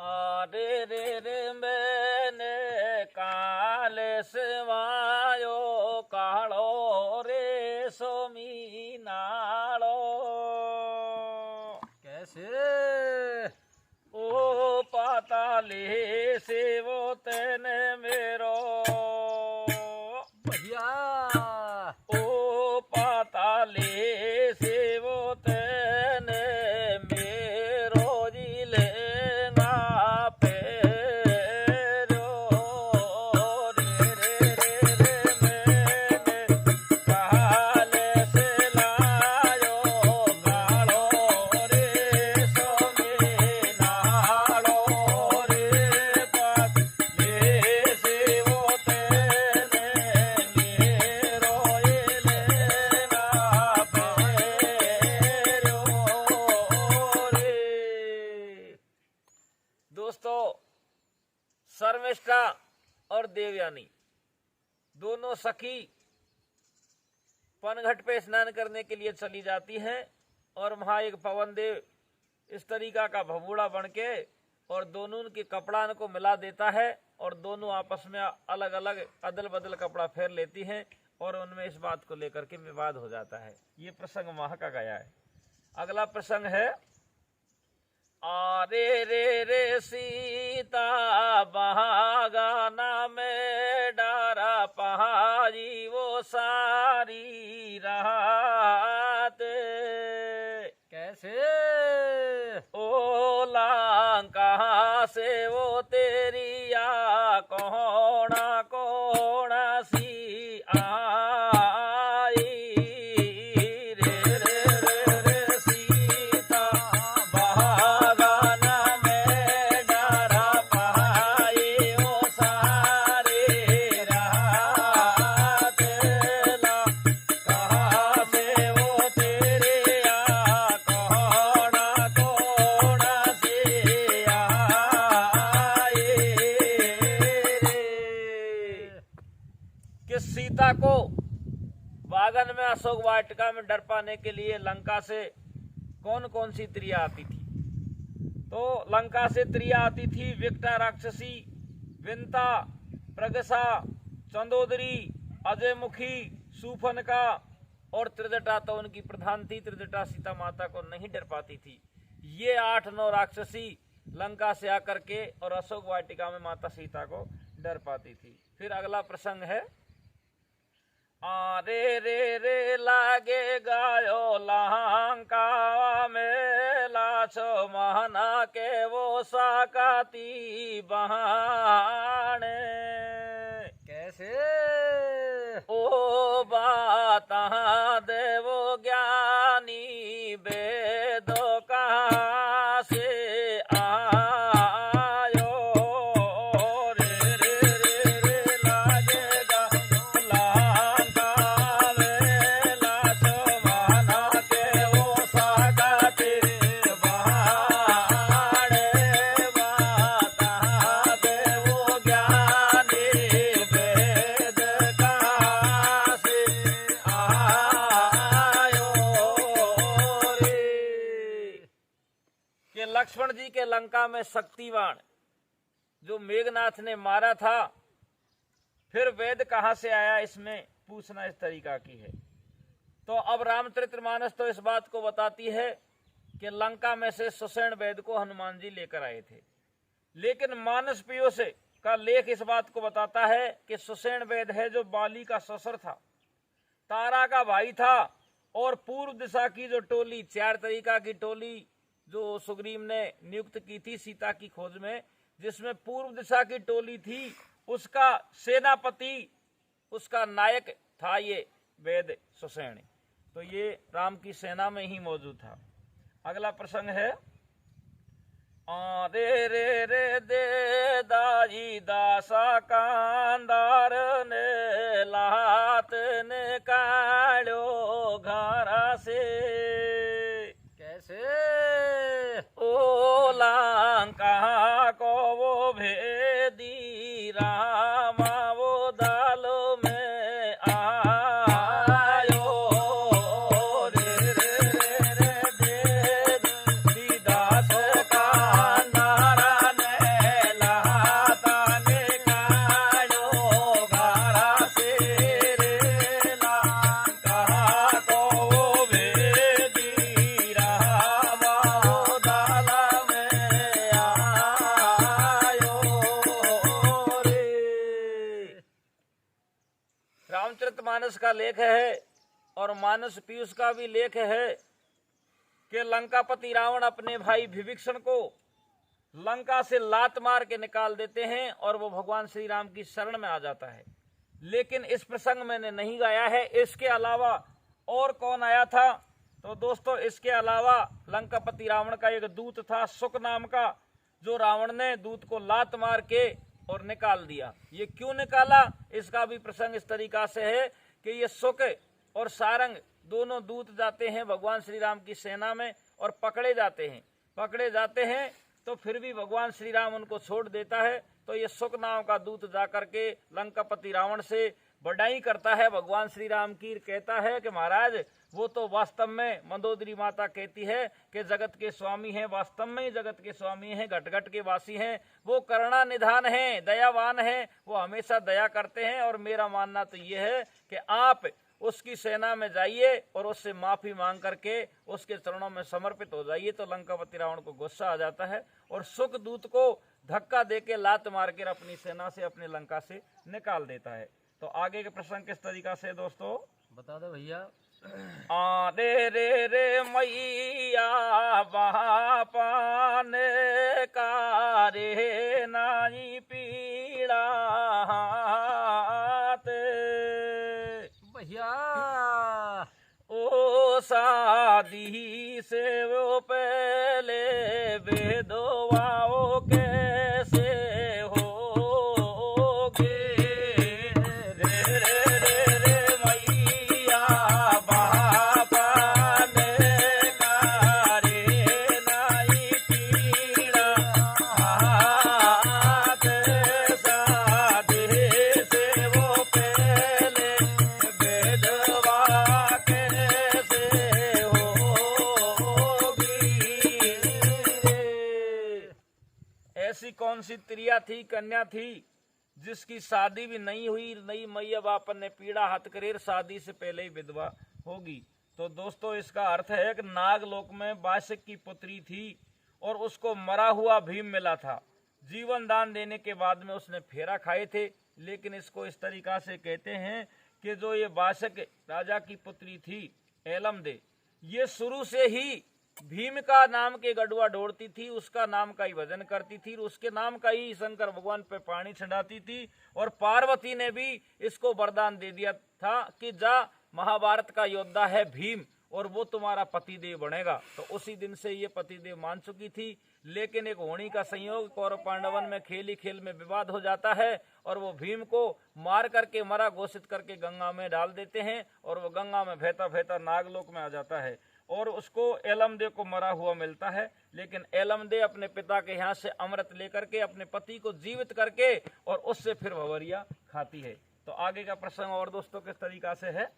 आरे रे रे मैंने काले सेवायो कालो रे सोमी नालो। कैसे? ओ पाताले सेवो तेने मेरो बढ़िया। ओ पाताले सेवो तेने मेरो जिले शर्मिष्ठा और देवयानी दोनों सखी पनघट पे स्नान करने के लिए चली जाती हैं और वहां एक पवन देव इस तरीका का भभूड़ा बन के और दोनों के कपड़ा को मिला देता है और दोनों आपस में अलग अलग अदल बदल कपड़ा फेर लेती हैं और उनमें इस बात को लेकर के विवाद हो जाता है। ये प्रसंग वहां का गया है। अगला प्रसंग है आरे रे रे सीता बहागाना में डारा पहाड़ी वो सारी रात। कैसे? ओ लंका से वो तेरी या कोना कोना सी आई। रे रे रे रे सीता सीता को बागन में अशोक वाटिका में डर पाने के लिए लंका से कौन कौन सी त्रिया आती थी। तो लंका से त्रिया आती थी विकटा राक्षसी, विंता, प्रगसा, चंदोदरी, अजयमुखी, सूफनका और त्रिजटा तो उनकी प्रधान थी। त्रिजटा सीता माता को नहीं डर पाती थी। ये 8-9 राक्षसी लंका से आकर के और अशोक वाटिका में माता सीता को डर पाती थी। फिर अगला प्रसंग है आरे रे रे लागे गायो लंका में लाछो महना के वो साकाती बहाने। कैसे? ओ बात देवो ज्ञानी वेदों कहाँ से लक्ष्मण जी के लंका में शक्तिवान जो मेघनाथ ने मारा था, फिर वेद कहां से आया, इसमें पूछना इस तरीका की है। तो अब रामचरितमानस तो इस बात को बताती है कि लंका में से सुषेण वेद को हनुमान जी लेकर आए थे, लेकिन मानस पियो से का लेख इस बात को बताता है कि सुषेण वेद है जो बाली का ससुर था, तारा का भाई था और पूर्व दिशा की जो टोली 4 तरीका की टोली जो सुग्रीव ने नियुक्त की थी सीता की खोज में, जिसमें पूर्व दिशा की टोली थी, उसका सेनापति, उसका नायक था ये वेद सुषेण। तो ये राम की सेना में ही मौजूद था। अगला प्रसंग है रे रे रे दे दाई दासा कांदार ने लात ने काढ़ो घरा से। कैसे? ओ लंका को वो भेदी रामा वो दालो में आयो। रे रे रे रे दे दास कांदारा ने मानस का लेख है और मानस पीयूष का भी लेख है कि लंकापति रावण अपने भाई विभीषण को लंका से लात मार के निकाल देते हैं और वो भगवान श्री राम की शरण में आ जाता है। लेकिन इस प्रसंग मैंने नहीं गाया है। इसके अलावा और कौन आया था? तो दोस्तों, इसके अलावा लंकापति रावण का एक दूत था सुक नाम का, जो रावण ने दूत को लात मार के और निकाल दिया। ये क्यों निकाला, इसका भी प्रसंग इस तरीका से है कि ये सुक और सारंग दोनों दूत जाते हैं भगवान श्री राम की सेना में और पकड़े जाते हैं तो फिर भी भगवान श्री राम उनको छोड़ देता है। तो ये सुक नाम का दूत जाकर के लंकापति रावण से बड़ाई करता है भगवान श्री राम की, कहता है कि महाराज वो तो वास्तव में मंदोदरी माता कहती है कि जगत के स्वामी हैं, वास्तव में ही जगत के स्वामी हैं, घट घट के वासी हैं, वो करुणा निधान हैं, दयावान हैं, वो हमेशा दया करते हैं। और मेरा मानना तो ये है कि आप उसकी सेना में जाइए और उससे माफी मांग करके उसके चरणों में समर्पित हो जाइए। तो लंकापति रावण को गुस्सा आ जाता है और सुक दूत को धक्का देके लात मार कर अपनी सेना से अपनी लंका से निकाल देता है। तो आगे के प्रसंग किस तरीका से दोस्तों बता दो भैया। रे रे रे मैया बापा ने कारे नाई पीड़ा भैया ओ शादी से वो पहले बेदवाओ कैसे होगे। रे रे रे रे मैया बापा ने कारे नाई पीड़ा हाथ शादी से वो पहले ऐसी कौन सी त्रिया थी, कन्या थी, जिसकी शादी भी नहीं हुई, नई मैया बापन ने पीड़ा हाथ करेर, शादी से पहले ही विधवा होगी। तो दोस्तों, इसका अर्थ है कि नागलोक में बाशिक की पुत्री थी और उसको मरा हुआ भीम मिला था। जीवन दान देने के बाद में उसने फेरा खाए थे। लेकिन इसको इस तरीका से कहते हैं कि जो ये बाशिक राजा की पुत्री थी एलमदे, ये शुरू से ही भीम का नाम के गढ़वा ढोड़ती थी, उसका नाम का ही भजन करती थी, उसके नाम का ही शंकर भगवान पे पानी छिड़ाती थी। और पार्वती ने भी इसको वरदान दे दिया था कि जा, महाभारत का योद्धा है भीम और वो तुम्हारा पतिदेव बनेगा। तो उसी दिन से ये पतिदेव मान चुकी थी। लेकिन एक होनी का संयोग, कौरव पांडवन में खेल खेल में विवाद हो जाता है और वो भीम को मार करके मरा घोषित करके गंगा में डाल देते हैं और वो गंगा में बहता बहता नागलोक में आ जाता है और उसको एलमदे को मरा हुआ मिलता है। लेकिन एलमदे अपने पिता के यहाँ से अमृत लेकर के अपने पति को जीवित करके और उससे फिर भंवरिया खाती है। तो आगे का प्रसंग और दोस्तों किस तरीका से है।